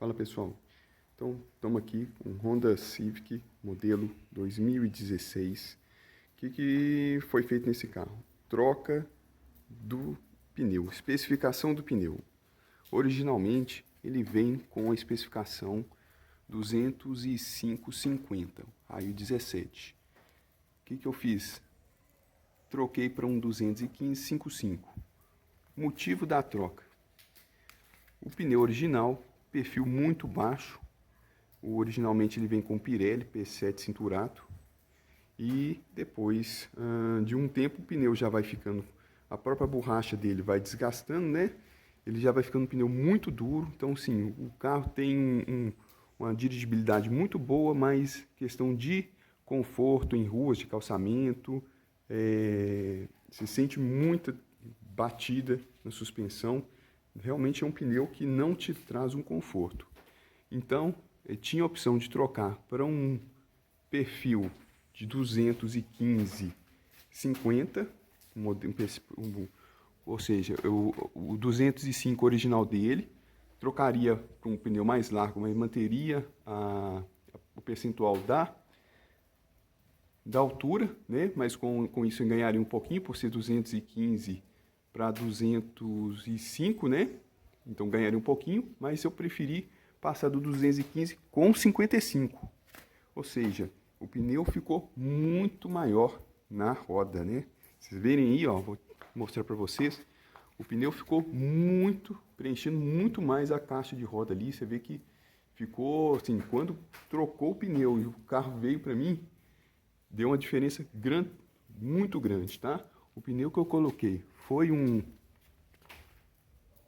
Fala pessoal, então estamos aqui com um Honda Civic modelo 2016. O que foi feito nesse carro? Troca do pneu, especificação do pneu. Originalmente ele vem com a especificação 205/50, raio 17. O que eu fiz? Troquei para um 215/55. Motivo da troca: o pneu original, perfil muito baixo. Originalmente ele vem com Pirelli P7 cinturato. E depois de um tempo o pneu já vai ficando, a própria borracha dele vai desgastando, né? Ele já vai ficando um pneu muito duro. Então sim, o carro tem uma dirigibilidade muito boa, mas questão de conforto em ruas de calçamento, se sente muita batida na suspensão. Realmente é um pneu que não te traz um conforto. Então, eu tinha a opção de trocar para um perfil de 215/50, ou seja, o 205 original dele, trocaria para um pneu mais largo, mas manteria o percentual da altura, né? Mas com isso eu ganharia um pouquinho, por ser 215 para 205, né? Então ganharia um pouquinho, mas eu preferi passar do 215 com 55. Ou seja, o pneu ficou muito maior na roda, né? Vocês verem aí, ó, vou mostrar para vocês. O pneu ficou preenchendo muito mais a caixa de roda ali. Você vê que ficou assim, quando trocou o pneu e o carro veio para mim, deu uma diferença grande, muito grande, tá? O pneu que eu coloquei foi um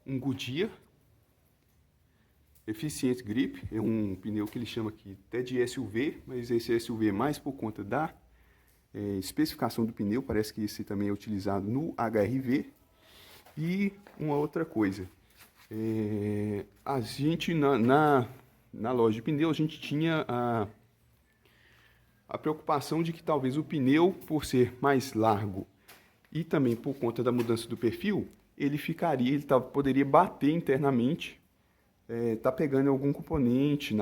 Goodyear Efficient Grip, é um pneu que ele chama aqui até de SUV, mas esse SUV é mais por conta da especificação do pneu. Parece que esse também é utilizado no HRV. E uma outra coisa, a gente na loja de pneu, a gente tinha a preocupação de que talvez o pneu, por ser mais largo e também por conta da mudança do perfil, ele poderia bater internamente, tá pegando algum componente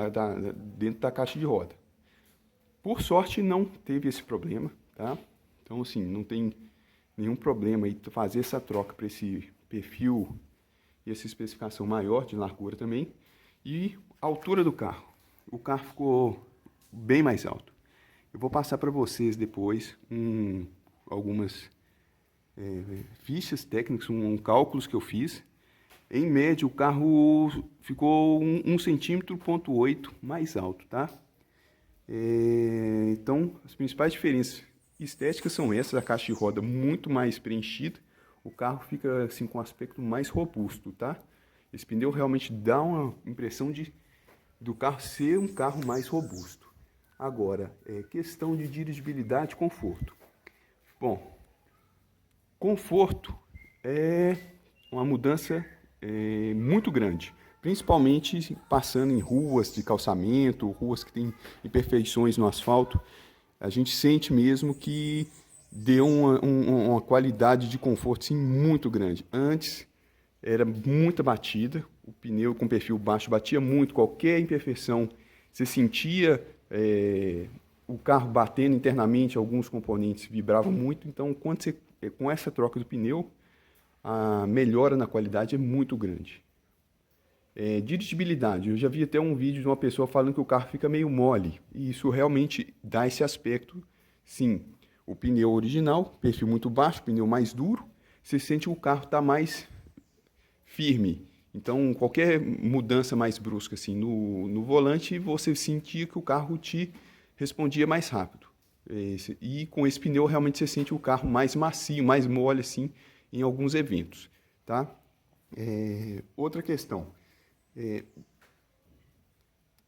dentro da caixa de roda. Por sorte não teve esse problema, tá? Então assim, não tem nenhum problema aí fazer essa troca para esse perfil e essa especificação maior de largura também. E a altura do carro, o carro ficou bem mais alto. Eu vou passar para vocês depois algumas fichas técnicas, cálculos que eu fiz. Em média, o carro ficou 1,8 cm mais alto, tá? Então, as principais diferenças estéticas são essas: a caixa de roda muito mais preenchida, o carro fica assim com um aspecto mais robusto, tá? Esse pneu realmente dá uma impressão do carro ser um carro mais robusto. Agora, questão de dirigibilidade e conforto. Bom, conforto é uma mudança muito grande, principalmente passando em ruas de calçamento, ruas que têm imperfeições no asfalto. A gente sente mesmo que deu uma qualidade de conforto sim, muito grande. Antes era muita batida, o pneu com perfil baixo batia muito, qualquer imperfeição você sentia o carro batendo internamente, alguns componentes vibravam muito. Então, com essa troca do pneu, a melhora na qualidade é muito grande. Dirigibilidade, eu já vi até um vídeo de uma pessoa falando que o carro fica meio mole, e isso realmente dá esse aspecto, sim. O pneu original, perfil muito baixo, pneu mais duro, você sente que o carro está mais firme. Então, qualquer mudança mais brusca assim, no volante, você sentia que o carro te respondia mais rápido. E com esse pneu, realmente você sente o carro mais macio, mais mole assim, em alguns eventos, tá? Outra questão,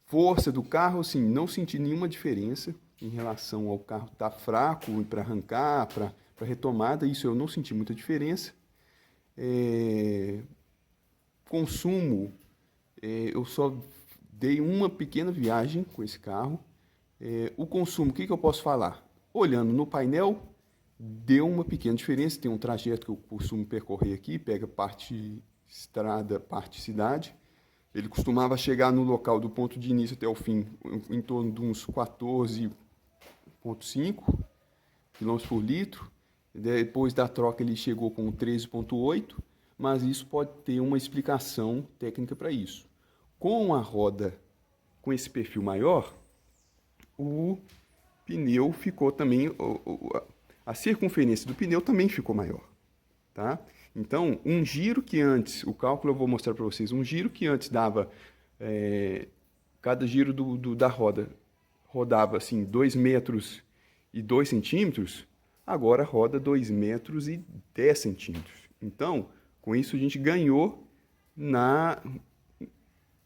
força do carro, assim, não senti nenhuma diferença em relação ao carro estar fraco para arrancar, para retomada. Isso eu não senti muita diferença. Consumo, eu só dei uma pequena viagem com esse carro. O consumo, o que eu posso falar? Olhando no painel, deu uma pequena diferença. Tem um trajeto que eu costumo percorrer aqui, pega parte estrada, parte cidade. Ele costumava chegar no local do ponto de início até o fim em torno de uns 14,5 km por litro. Depois da troca ele chegou com 13,8, mas isso pode ter uma explicação técnica para isso. Com a roda com esse perfil maior, o pneu ficou também, a circunferência do pneu também ficou maior, tá? Então, um giro que antes, o cálculo eu vou mostrar para vocês, um giro que antes dava, cada giro da roda rodava assim 2 metros e 2 centímetros, agora roda 2 metros e 10 centímetros. Então, com isso a gente ganhou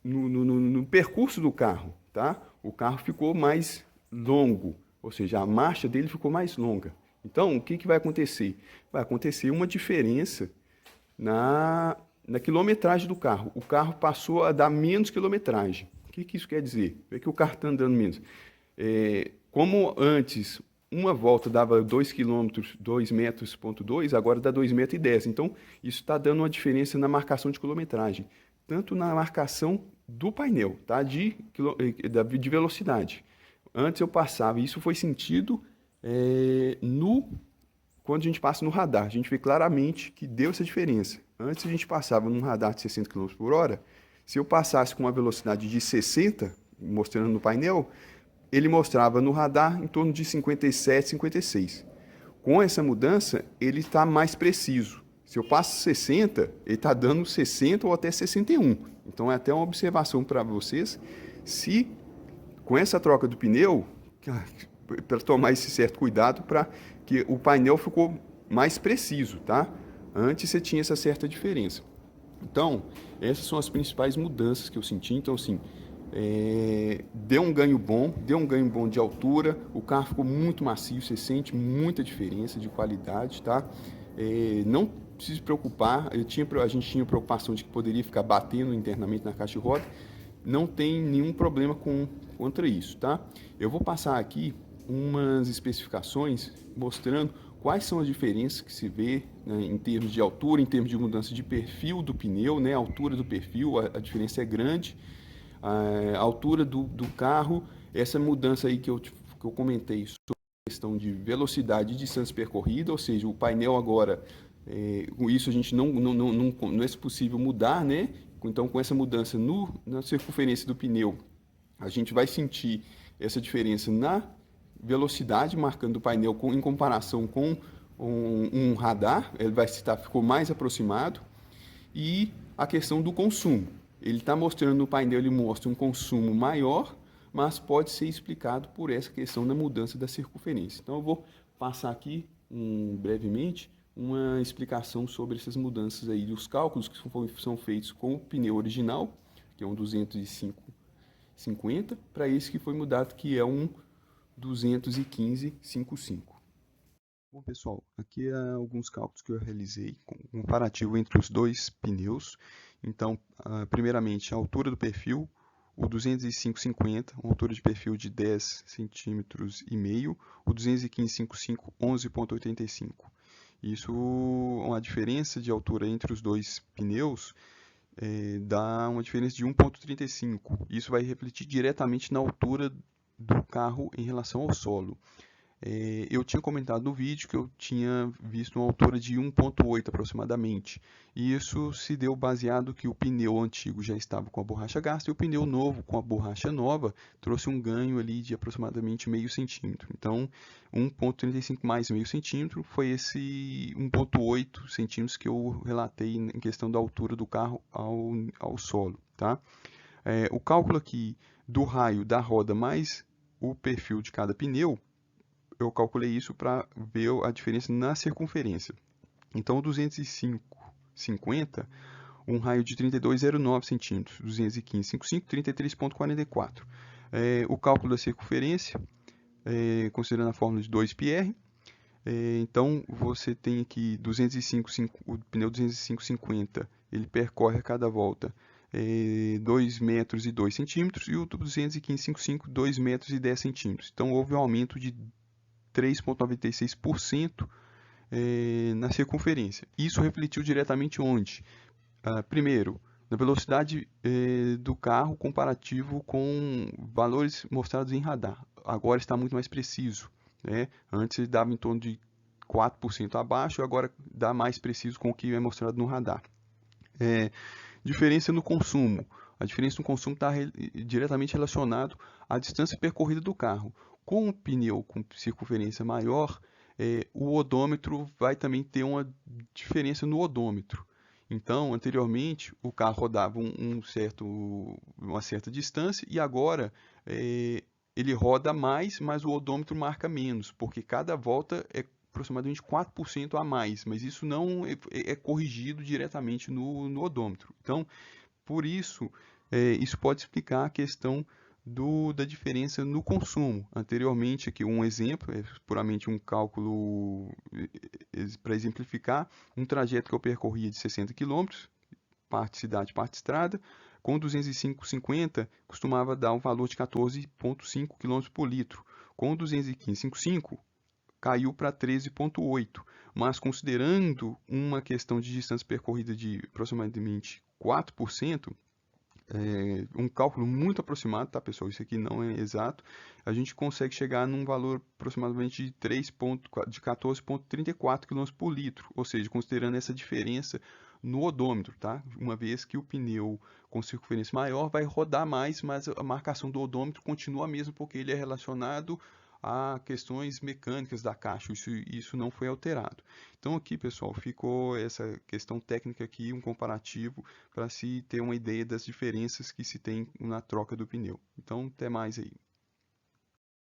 no percurso do carro, tá? O carro ficou mais longo, ou seja, a marcha dele ficou mais longa. Então, o que vai acontecer? Vai acontecer uma diferença na quilometragem do carro. O carro passou a dar menos quilometragem. O que isso quer dizer? É que o carro está andando menos. Como antes uma volta dava 2 km, 2 metros, ponto 2, agora dá 2,10 metros. Então, isso está dando uma diferença na marcação de quilometragem, tanto na marcação do painel, tá? de velocidade. Antes eu passava, e isso foi sentido quando a gente passa no radar. A gente vê claramente que deu essa diferença. Antes a gente passava num radar de 60 km por hora, se eu passasse com uma velocidade de 60, mostrando no painel, ele mostrava no radar em torno de 57, 56. Com essa mudança, ele está mais preciso. Se eu passo 60, ele está dando 60 ou até 61. Então é até uma observação para vocês, se com essa troca do pneu, para tomar esse certo cuidado, para que o painel ficou mais preciso, tá? Antes você tinha essa certa diferença. Então, essas são as principais mudanças que eu senti. Então, assim, deu um ganho bom de altura, o carro ficou muito macio, você sente muita diferença de qualidade, tá? Não precisa se preocupar, a gente tinha preocupação de que poderia ficar batendo internamente na caixa de roda, não tem nenhum problema contra isso, tá? Eu vou passar aqui umas especificações mostrando quais são as diferenças que se vê, né, em termos de altura, em termos de mudança de perfil do pneu, né? A altura do perfil, a diferença é grande. A altura do carro, essa mudança aí que eu comentei sobre a questão de velocidade e distância percorrida, ou seja, o painel agora, com isso a gente não é possível mudar, né? Então, com essa mudança na circunferência do pneu, a gente vai sentir essa diferença na velocidade, marcando o painel em comparação com um radar, ele ficou mais aproximado, e a questão do consumo. Ele está mostrando no painel, ele mostra um consumo maior, mas pode ser explicado por essa questão da mudança da circunferência. Então eu vou passar aqui brevemente uma explicação sobre essas mudanças aí, dos cálculos que são feitos com o pneu original, que é um 205/50, para esse que foi mudado, que é um 215/55. Bom, pessoal, aqui é alguns cálculos que eu realizei, comparativo entre os dois pneus. Então, primeiramente, a altura do perfil, o 205/50, uma altura de perfil de 10,5 centímetros, o 215/55, 11,85. Isso, uma diferença de altura entre os dois pneus, dá uma diferença de 1,35. Isso vai refletir diretamente na altura do carro em relação ao solo. Eu tinha comentado no vídeo que eu tinha visto uma altura de 1,8 aproximadamente. E isso se deu baseado que o pneu antigo já estava com a borracha gasta e o pneu novo com a borracha nova trouxe um ganho ali de aproximadamente meio centímetro. Então, 1,35 mais meio centímetro foi esse 1,8 centímetros que eu relatei em questão da altura do carro ao solo, tá? O cálculo aqui do raio da roda mais o perfil de cada pneu, eu calculei isso para ver a diferença na circunferência. Então, o 205/50, um raio de 32,09 centímetros, 215/55, 33,44. O cálculo da circunferência, considerando a fórmula de 2πr, então você tem aqui o pneu 205/50, ele percorre a cada volta 2 metros e 2 centímetros, e o 215/55, 2 metros e 10 centímetros. Então, houve um aumento de 3,96% na circunferência. Isso refletiu diretamente onde? Primeiro, na velocidade do carro comparativo com valores mostrados em radar. Agora está muito mais preciso, né? Antes ele dava em torno de 4% abaixo, agora dá mais preciso com o que é mostrado no radar. Diferença no consumo. A diferença no consumo está diretamente relacionado à distância percorrida do carro. Com um pneu com circunferência maior, o odômetro vai também ter uma diferença no odômetro. Então, anteriormente, o carro rodava uma certa distância e agora ele roda mais, mas o odômetro marca menos, porque cada volta é aproximadamente 4% a mais, mas isso não é corrigido diretamente no odômetro. Então, por isso, isso pode explicar a questão da diferença no consumo. Anteriormente, aqui um exemplo, é puramente um cálculo para exemplificar, um trajeto que eu percorria de 60 km, parte cidade, parte estrada, com 205,50 costumava dar um valor de 14,5 km por litro. Com 215,55 caiu para 13,8, mas considerando uma questão de distância percorrida de aproximadamente 4%, um cálculo muito aproximado, tá, pessoal? Isso aqui não é exato. A gente consegue chegar num valor aproximadamente de 14,34 km por litro, ou seja, considerando essa diferença no odômetro, tá? Uma vez que o pneu com circunferência maior vai rodar mais, mas a marcação do odômetro continua a mesma porque ele é relacionado a questões mecânicas da caixa, isso não foi alterado. Então aqui, pessoal, ficou essa questão técnica aqui, um comparativo, para se ter uma ideia das diferenças que se tem na troca do pneu. Então, até mais aí.